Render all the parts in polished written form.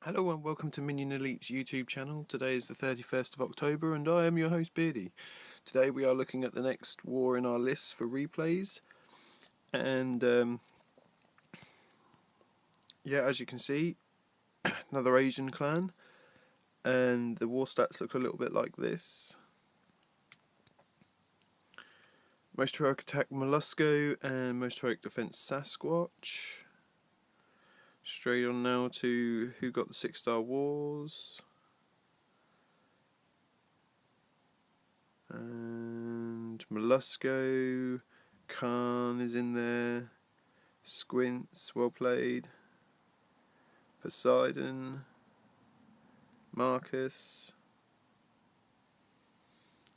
Hello and welcome to Minion Elite's YouTube channel. Today is the 31st of October and I am your host Beardy. Today we are looking at the next war in our list for replays, and yeah, as you can see, another Asian clan, and the war stats look a little bit like this. Most heroic attack Mollusco and most heroic defense Sasquatch. Straight on now to who got the 6-star wars. And Malesko, Khan is in there, Squints, well played, Poseidon, Marcus,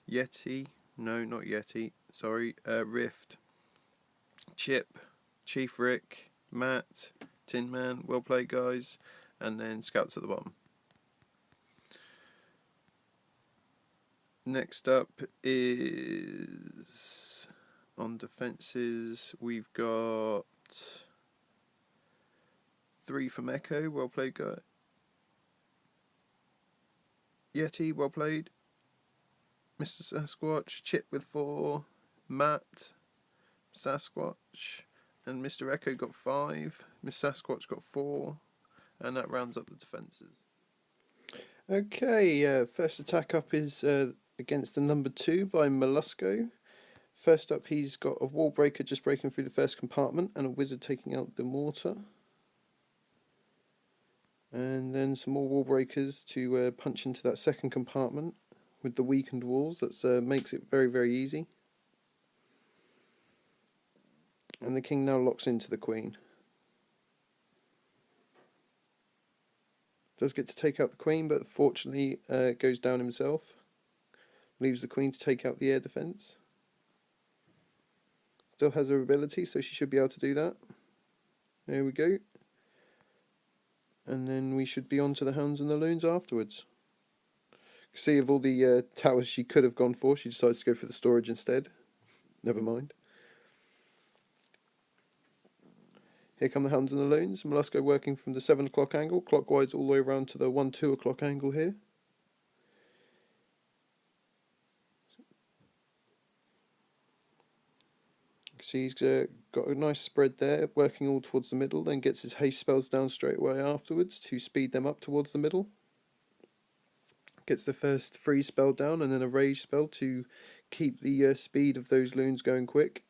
Yeti, no not Yeti, sorry, Rift, Chip, Chief Rick, Matt, Tin Man, well played guys, and then Scouts at the bottom. Next up is on defences, we've got 3 from Echo, well played guy. Yeti, well played. Mr. Sasquatch, Chip with 4, Matt, Sasquatch, and Mr. Echo got 5, Miss Sasquatch got 4, and that rounds up the defences. Okay, first attack up is against the number 2 by Mollusco. First up, he's got a wall breaker just breaking through the first compartment and a wizard taking out the mortar. And then some more wall breakers to punch into that second compartment with the weakened walls. That makes it very, very easy. And the king now locks into the queen. Does get to take out the queen, but fortunately goes down himself. Leaves the queen to take out the air defence. Still has her ability, so she should be able to do that. There we go. And then we should be on to the hounds and the loons afterwards. See, of all the towers she could have gone for, she decides to go for the storage instead. Never mind. Here come the hounds and the loons. Malesko working from the 7 o'clock angle, clockwise all the way around to the 1-2 o'clock angle here. See, he's got a nice spread there, working all towards the middle, then gets his haste spells down straight away afterwards to speed them up towards the middle. Gets the first freeze spell down and then a rage spell to keep the speed of those loons going quick.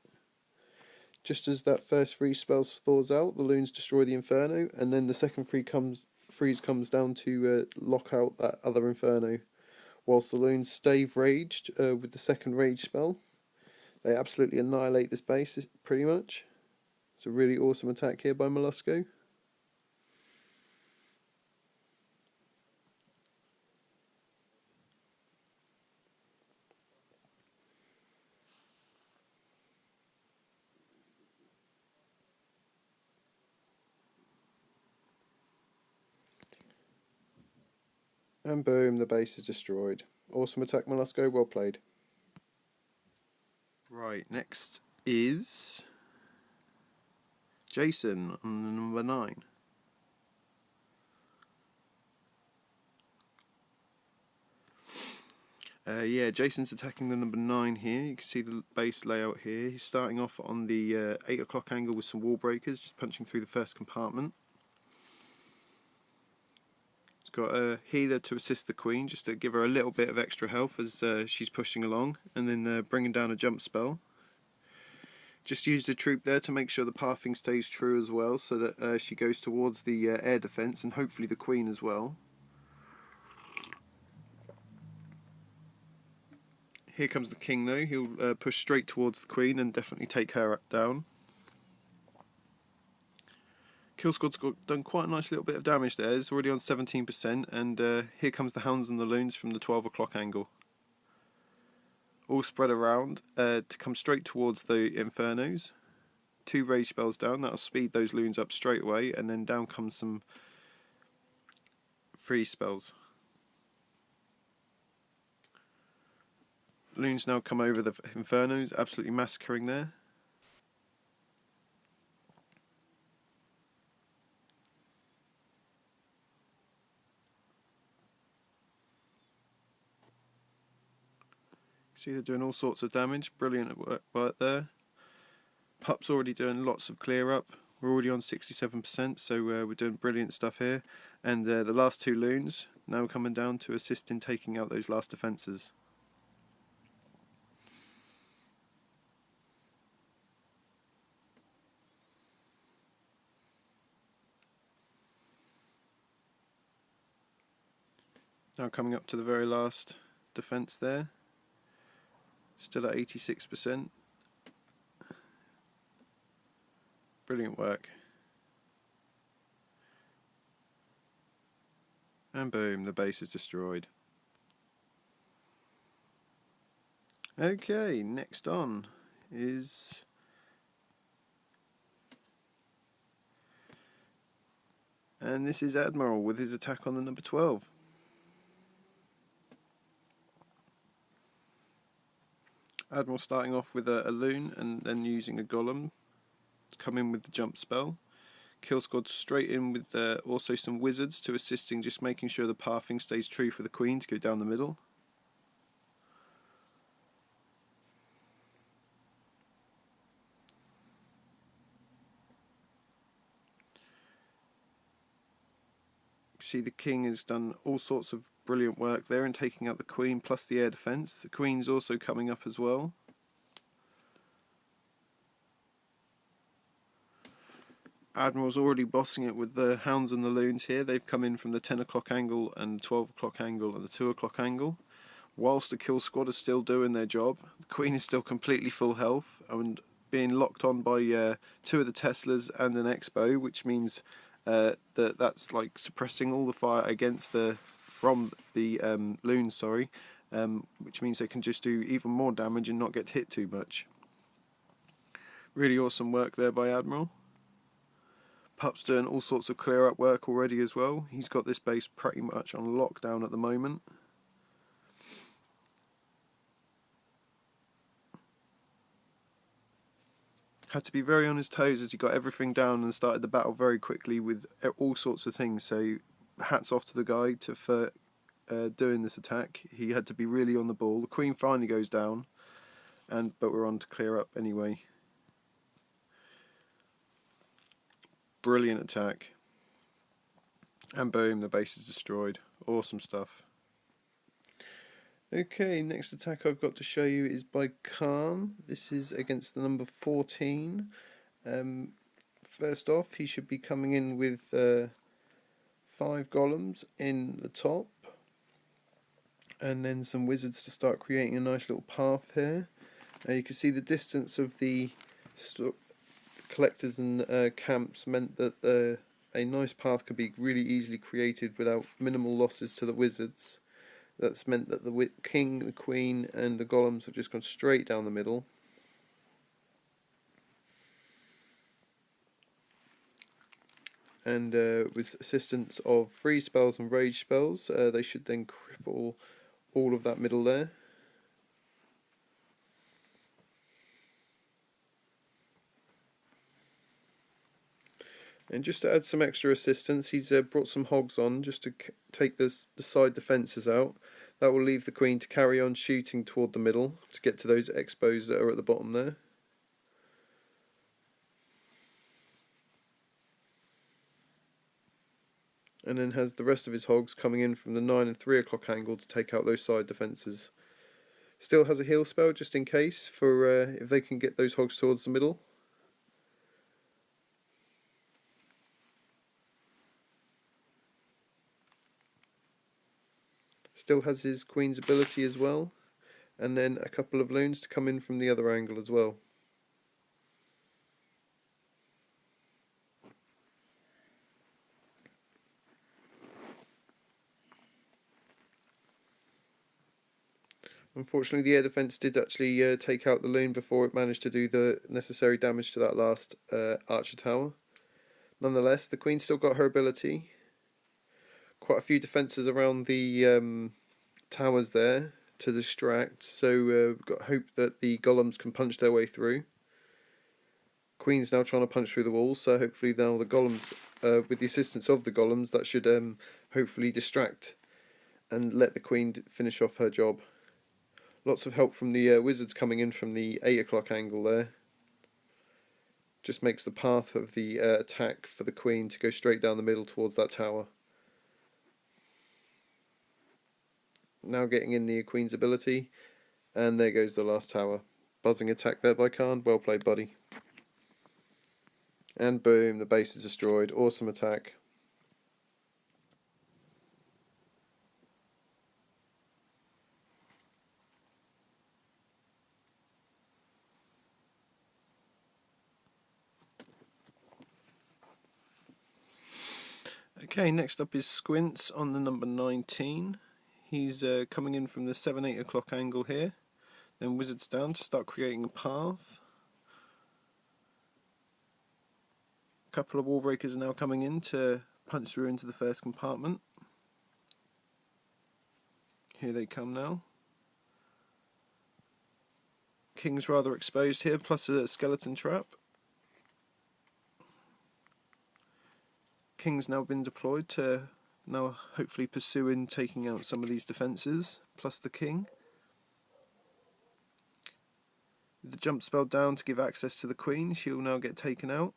Just as that first freeze spell thaws out, the loons destroy the inferno, and then the second freeze comes down to lock out that other inferno. Whilst the loons stay raged with the second rage spell, they absolutely annihilate this base, pretty much. It's a really awesome attack here by Mollusco. And boom, the base is destroyed. Awesome attack, Mollusco, well played. Right, next is Jason on number 9. Yeah, Jason's attacking the number 9 here. You can see the base layout here. He's starting off on the 8 o'clock angle with some wall breakers, just punching through the first compartment. He's got a healer to assist the queen, just to give her a little bit of extra health as she's pushing along, and then bringing down a jump spell. Just used a troop there to make sure the pathing stays true as well, so that she goes towards the air defence and hopefully the queen as well. Here comes the king though. He'll push straight towards the queen and definitely take her down. Kill squad's done quite a nice little bit of damage there. It's already on 17%, and here comes the hounds and the loons from the 12 o'clock angle. All spread around to come straight towards the infernos. 2 rage spells down, that'll speed those loons up straight away, and then down comes some freeze spells. Loons now come over the infernos, absolutely massacring there. See, they're doing all sorts of damage. Brilliant work there. Pup's already doing lots of clear up. We're already on 67%, so we're doing brilliant stuff here. And the last two loons now coming down to assist in taking out those last defences. Now coming up to the very last defence there. Still at 86%. Brilliant work. And boom, the base is destroyed. Okay, next on is and this is Admiral with his attack on the number 12. Admiral starting off with a loon and then using a golem to come in with the jump spell. Kill squad straight in with also some wizards to assisting, just making sure the pathing stays true for the queen to go down the middle. See, the king has done all sorts of brilliant work there in taking out the queen plus the air defence. The queen's also coming up as well. Admiral's already bossing it with the hounds and the loons here. They've come in from the 10 o'clock angle and 12 o'clock angle and the 2 o'clock angle. Whilst the kill squad are still doing their job, the queen is still completely full health and being locked on by two of the Teslas and an Expo, which means that's like suppressing all the fire against from the loons, sorry, which means they can just do even more damage and not get hit too much. Really awesome work there by Admiral. Pup's doing all sorts of clear up work already as well. He's got this base pretty much on lockdown at the moment. Had to be very on his toes as he got everything down and started the battle very quickly with all sorts of things. So hats off to the guy for doing this attack. He had to be really on the ball. The queen finally goes down, but we're on to clear up anyway. Brilliant attack. And boom, the base is destroyed. Awesome stuff. Okay, next attack I've got to show you is by Khan. This is against the number 14. First off, he should be coming in with 5 golems in the top, and then some wizards to start creating a nice little path here. You can see the distance of the collectors and camps meant that a nice path could be really easily created without minimal losses to the wizards. That's meant that the king, the queen and the golems have just gone straight down the middle. And with assistance of freeze spells and rage spells, they should then cripple all of that middle there. And just to add some extra assistance, he's brought some hogs on just to take the side defences out. That will leave the queen to carry on shooting toward the middle to get to those expos that are at the bottom there. And then has the rest of his hogs coming in from the 9 and 3 o'clock angle to take out those side defences. Still has a heal spell just in case for if they can get those hogs towards the middle. Still has his queen's ability as well, and then a couple of loons to come in from the other angle as well. Unfortunately, the air defence did actually take out the loon before it managed to do the necessary damage to that last archer tower. Nonetheless, the queen still got her ability. Quite a few defences around the towers there to distract, so we've got hope that the golems can punch their way through. Queen's now trying to punch through the walls, so hopefully now the golems, with the assistance of the golems, that should hopefully distract and let the queen finish off her job. Lots of help from the wizards coming in from the 8 o'clock angle there. Just makes the path of the attack for the queen to go straight down the middle towards that tower. Now getting in the queen's ability, and there goes the last tower. Buzzing attack there by Khan, well played buddy. And boom, the base is destroyed, awesome attack. Okay, next up is Squints on the number 19. He's coming in from the 7-8 o'clock angle here. Then wizards down to start creating a path. A couple of wall breakers are now coming in to punch through into the first compartment. Here they come now. King's rather exposed here, plus a skeleton trap. King's now been deployed to now hopefully pursue in taking out some of these defences, plus the king. The jump spell down to give access to the queen, she'll now get taken out.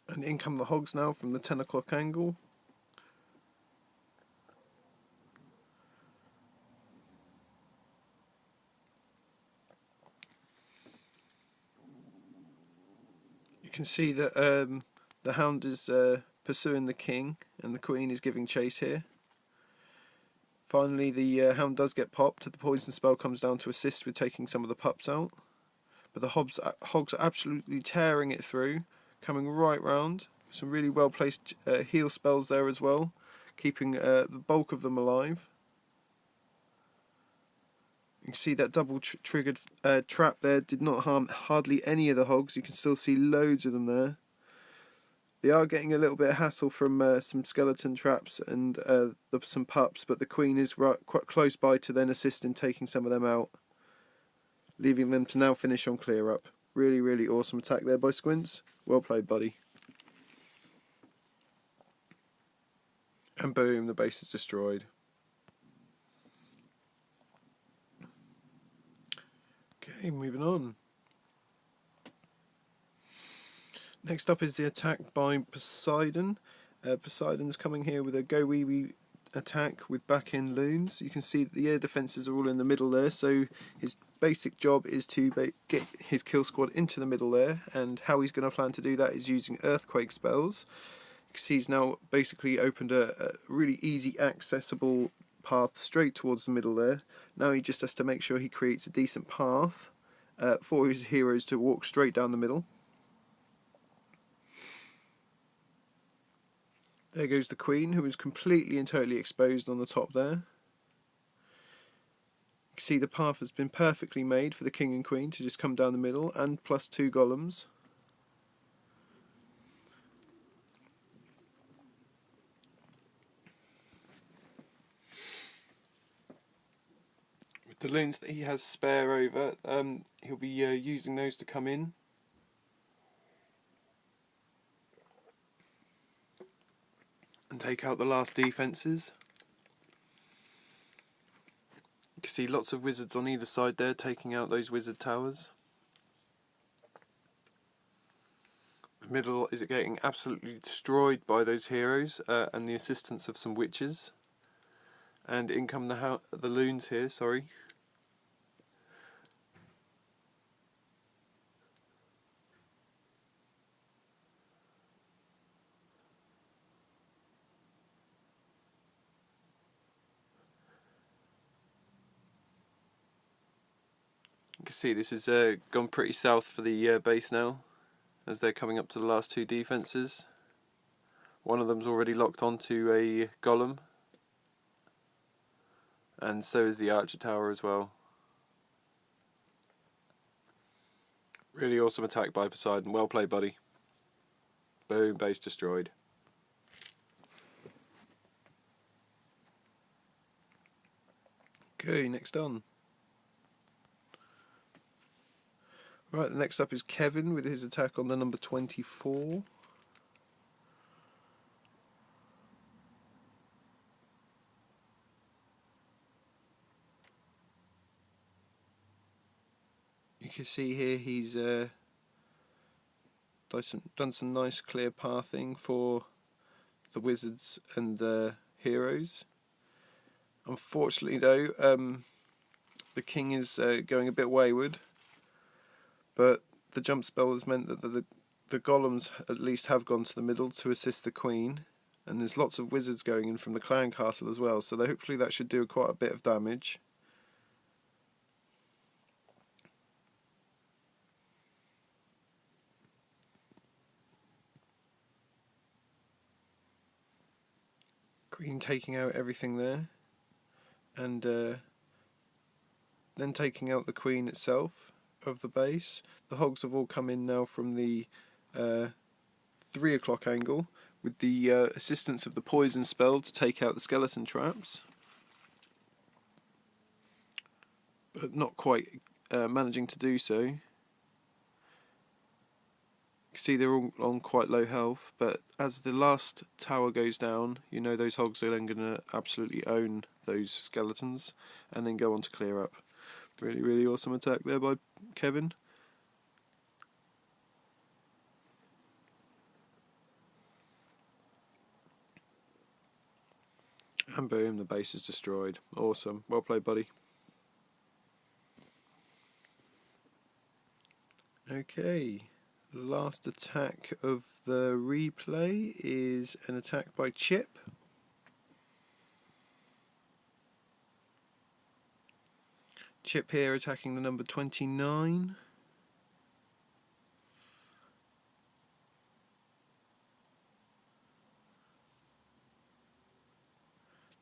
And in come the hogs now from the 10 o'clock angle. You can see that the hound is pursuing the king and the queen is giving chase here. Finally the hound does get popped, the poison spell comes down to assist with taking some of the pups out. But the hogs are absolutely tearing it through, coming right round. Some really well placed heal spells there as well, keeping the bulk of them alive. You can see that double triggered trap there did not harm hardly any of the hogs. You can still see loads of them there. They are getting a little bit of hassle from some skeleton traps and some pups, but the queen is quite close by to then assist in taking some of them out, leaving them to now finish on clear up. Really, really awesome attack there by Squince. Well played, buddy. And boom, the base is destroyed. Okay, moving on. Next up is the attack by Poseidon. Poseidon's coming here with a go wee wee attack with back end loons. You can see that the air defences are all in the middle there, so his basic job is to get his kill squad into the middle there, and how he's going to plan to do that is using earthquake spells. Because he's now basically opened a really easy accessible path straight towards the middle there. Now he just has to make sure he creates a decent path for his heroes to walk straight down the middle. There goes the queen, who is completely and totally exposed on the top there. You can see the path has been perfectly made for the king and queen to just come down the middle, and plus 2 golems. With the loons that he has spare over, he'll be using those to come in. And take out the last defences. You can see lots of wizards on either side there taking out those wizard towers. The middle is getting absolutely destroyed by those heroes and the assistance of some witches. And in come the loons here, sorry. You can see this has gone pretty south for the base now, as they're coming up to the last 2 defences. One of them's already locked onto a golem, and so is the archer tower as well. Really awesome attack by Poseidon, well played buddy. Boom, base destroyed. Okay, next on. Right, the next up is Kevin with his attack on the number 24. You can see here he's done some nice clear pathing for the wizards and the heroes. Unfortunately though, the king is going a bit wayward, but the jump spell has meant that the golems at least have gone to the middle to assist the queen, and there's lots of wizards going in from the clan castle as well, so hopefully that should do quite a bit of damage. Queen taking out everything there, and then taking out the queen itself of the base. The hogs have all come in now from the 3 o'clock angle with the assistance of the poison spell to take out the skeleton traps, but not quite managing to do so. You can see they're all on quite low health, but as the last tower goes down, you know those hogs are then going to absolutely own those skeletons and then go on to clear up. Really, really awesome attack there by Kevin. And boom, the base is destroyed. Awesome. Well played, buddy. Okay. Last attack of the replay is an attack by Chip. Chip here attacking the number 29.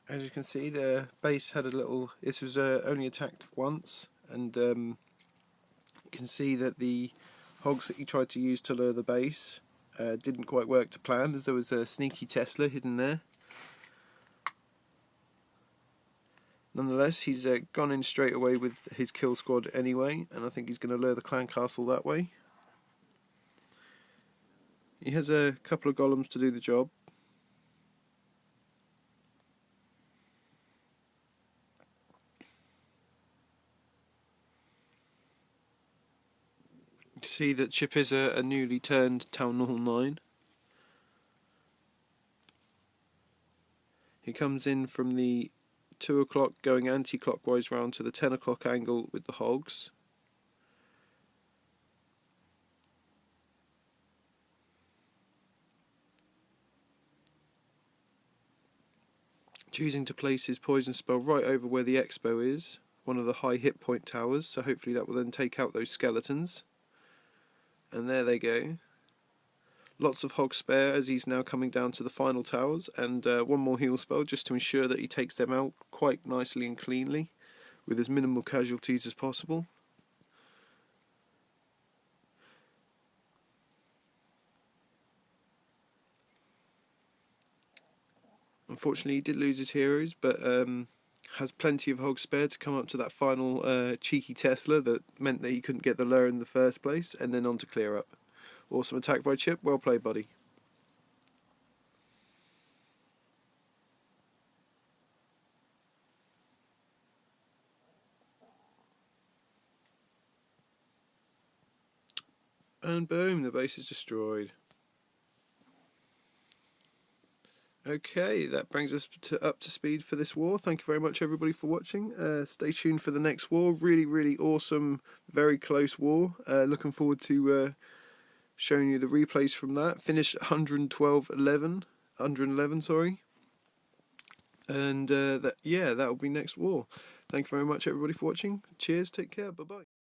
As you can see, the base had a little... This was only attacked once, and you can see that the hogs that he tried to use to lure the base didn't quite work to plan, as there was a sneaky Tesla hidden there. Nonetheless, he's gone in straight away with his kill squad anyway, and I think he's going to lure the clan castle that way. He has a couple of golems to do the job. You can see that Chip is a newly turned Town Hall 9. He comes in from the 2 o'clock going anti-clockwise round to the 10 o'clock angle with the hogs. Choosing to place his poison spell right over where the expo is, one of the high hit point towers, so hopefully that will then take out those skeletons. And there they go. Lots of hog spare as he's now coming down to the final towers, and one more heal spell just to ensure that he takes them out quite nicely and cleanly with as minimal casualties as possible. Unfortunately he did lose his heroes, but has plenty of hog spare to come up to that final cheeky Tesla that meant that he couldn't get the lure in the first place, and then on to clear up. Awesome attack by Chip, well played, buddy. And boom, the base is destroyed. Okay, that brings us up to speed for this war. Thank you very much everybody for watching. Stay tuned for the next war. Really, really awesome, very close war. Looking forward to showing you the replays from that. Finished 111, sorry. And that will be next war. Thank you very much everybody for watching. Cheers, take care, bye bye.